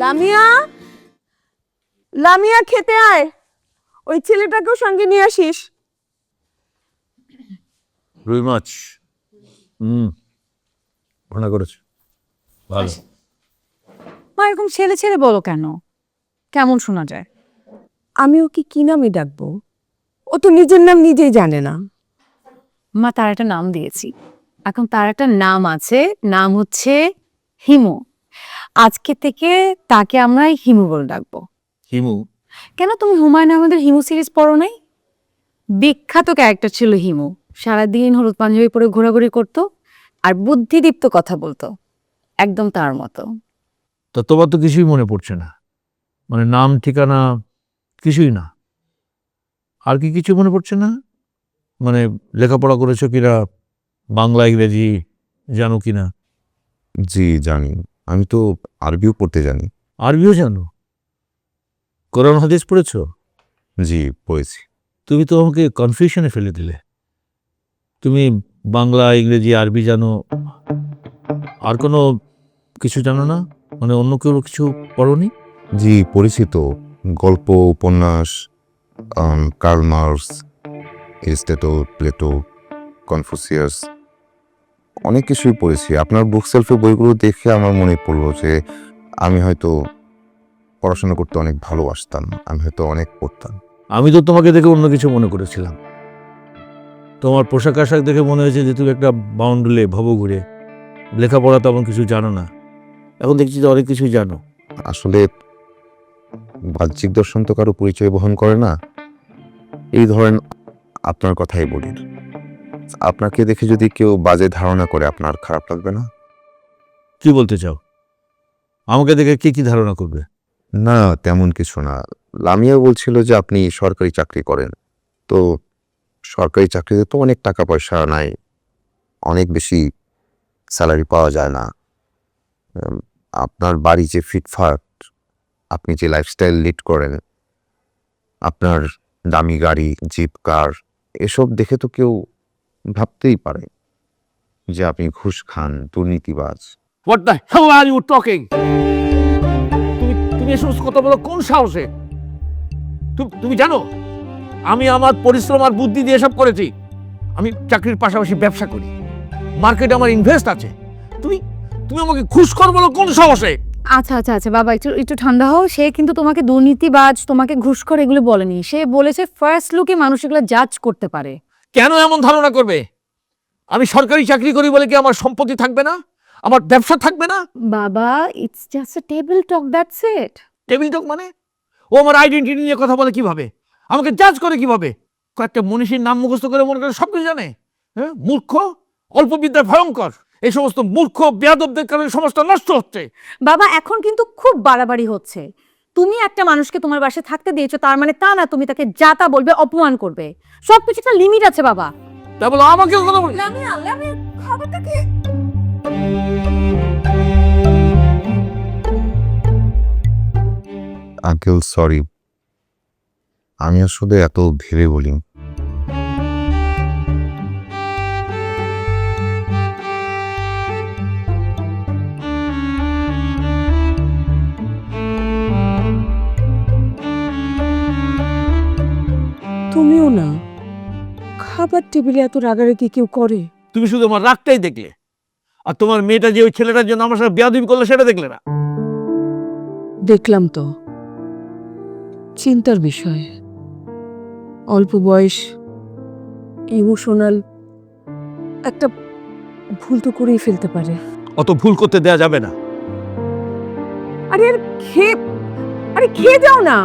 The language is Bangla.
লামিয়া, লামিয়া খেতে আয়, ওই ছেলেটাকেও সঙ্গে নিয়ে আসিস। রুই মাছ রান্না করেছে, ভালো। মা এরকম ছেলে ছেলে বলো কেন? কেমন শোনা যায়? আমি ওকে কি নামে ডাকবো? ও তো নিজের নাম নিজেই জানে না। মা তার একটা নাম দিয়েছি, এখন তার একটা নাম আছে, নাম হচ্ছে হিমু। আজকে থেকে তাকে আমরা হিমু বলে ডাকবো। হিমু? কেন, তুমি হুমায়ুন আহমেদের হিমু সিরিজ পড়ো নাই? বিখ্যাত ক্যারেক্টার ছিল হিমু, সারাদিন হলুদ পাঞ্জাবি পরে ঘোরাঘুরি করতো আর বুদ্ধিদীপ্ত কথা বলতো, একদম তার মতো। তা তোমার তো কিছুই মনে পড়ছে না, মানে নাম ঠিকানা কিছুই না। আর কি কিছু মনে পড়ছে না? মানে লেখাপড়া করেছো কিনা, বাংলা ইংরেজি জানো কিনা? জি জানি, আমি তো আরবিও পড়তে জানি। আরবিও জানো? কোরআন হাদিস পড়েছো? জি পড়েছি। তুমি তো আমাকে কনফিউশনে ফেলে দিলে। তুমি বাংলা ইংরেজি আরবি জানো, আর কোনো কিছু জানো না? মানে অন্য কেউ কিছু পড়োনি? জি পড়েছি তো, গল্প, উপন্যাস, Karl Marx, Aristotle, Plato, Confucius, অনেক কিছুই পড়েছি। আপনার বুক সেলফে বইগুলো দেখে আমার মনে পড়লো যে আমি হয়তো পড়াশোনা করতে অনেক ভালোবাসতাম, আমি হয়তো অনেক পড়তাম। আমি তো তোমাকে দেখে অন্য কিছু মনে করেছিলাম। তোমার পোশাক আশাক দেখে মনে হয়েছে যে তুমি একটা বাউন্ডুলে ভবঘুরে, লেখাপড়া তেমন কিছু জানো না। এখন দেখছি যে অনেক কিছুই জানো। আসলে বাহ্যিক দর্শন তো কারো পরিচয় বহন করে না। এই ধরেন আপনার কথাই বলি, আপনাকে দেখে যদি কেউ বাজে ধারণা করে আপনার খারাপ লাগবে না? কি বলতে চাও? আমাকে দেখে কি কি ধারণা করবে? না তেমন কিছু না। লামিয়া বলছিল যে আপনি সরকারি চাকরি করেন, তো সরকারি চাকরিতে তো অনেক টাকা পয়সা নাই, অনেক বেশি স্যালারি পাওয়া যায় না। আপনার বাড়ি যে ফিটফাট, আপনি যে লাইফস্টাইল লিড করেন, আপনার দামি গাড়ি, জিপ, কার, এসব দেখে তো কেউ ভাবতেই পারে যে আপনি ঘুষ খান, দুর্নীতিবাজ। What the hell are you talking? তুমি এসব কথা বলো কোন সাহসে? তুমি জানো আমি আমার পরিশ্রম আর বুদ্ধি দিয়ে এসব করেছি। আমি চাকরির পাশাপাশি ব্যবসা করি, মার্কেটে আমার ইনভেস্ট আছে। তুমি তুমি আমাকে ঘুষখোর বলো কোন সাহসে? আচ্ছা আচ্ছা আচ্ছা বাবা, একটু একটু ঠান্ডা হও। সে কিন্তু তোমাকে দুর্নীতিবাজ, তোমাকে ঘুষখোর এগুলো বলেনি। সে বলেছে ফার্স্ট লুকে মানুষ এগুলো জাজ করতে পারে। কেন এমন ধারণা করবে? আমি সরকারি চাকরি করি বলে কি আমার সম্পত্তি থাকবে না, আমার ব্যবসা থাকবে না? বাবা, it's just a table talk, that's it. Table টক মানে? ও আমার আইডেন্টিটি নিয়ে কথা বলে কিভাবে, আমাকে জাজ করে কিভাবে? কয়েকটা মনীষীর নাম মুখস্থ করে মনে করে সবকিছু জানে। হ্যাঁ, মূর্খ, অল্প বিদ্যা ভয়ঙ্কর। এই সমস্ত মূর্খ বেয়াদবদের কারণে সমাজটা নষ্ট হচ্ছে। বাবা, এখন কিন্তু খুব বাড়াবাড়ি হচ্ছে। তুমি একটা মানুষকে তোমার বাসায় থাকতে দিয়েছো, তার মানে তা না তুমি তাকে যা তা বলবে, অপমান করবে। সবকিছু একটা লিমিট আছে বাবা। তা বলো আমাকেও কথা বলি। লামিয়া, লামিয়া খাবারটা খেয়ে। আঙ্কেল সরি, আমি আসলে এত ভেবে বলি। তুমিও না, খাবার টেবিলে এত রাগারাগি কেউ করে? তুমি শুধু আমার রাগটাই দেখলে, আর তোমার মেয়েটা যে ওই ছেলেটার জন্য আমার সাথে বেয়াদবি করলো সেটা দেখলে না। দেখলাম তো, চিন্তার বিষয়। অল্প বয়স, ইমোশনাল, একটা ভুল তো করেই ফেলতে পারে। অত ভুল করতে দেয়া যাবে না। আরে আর খেয়ে, আরে খেয়ে যাও না।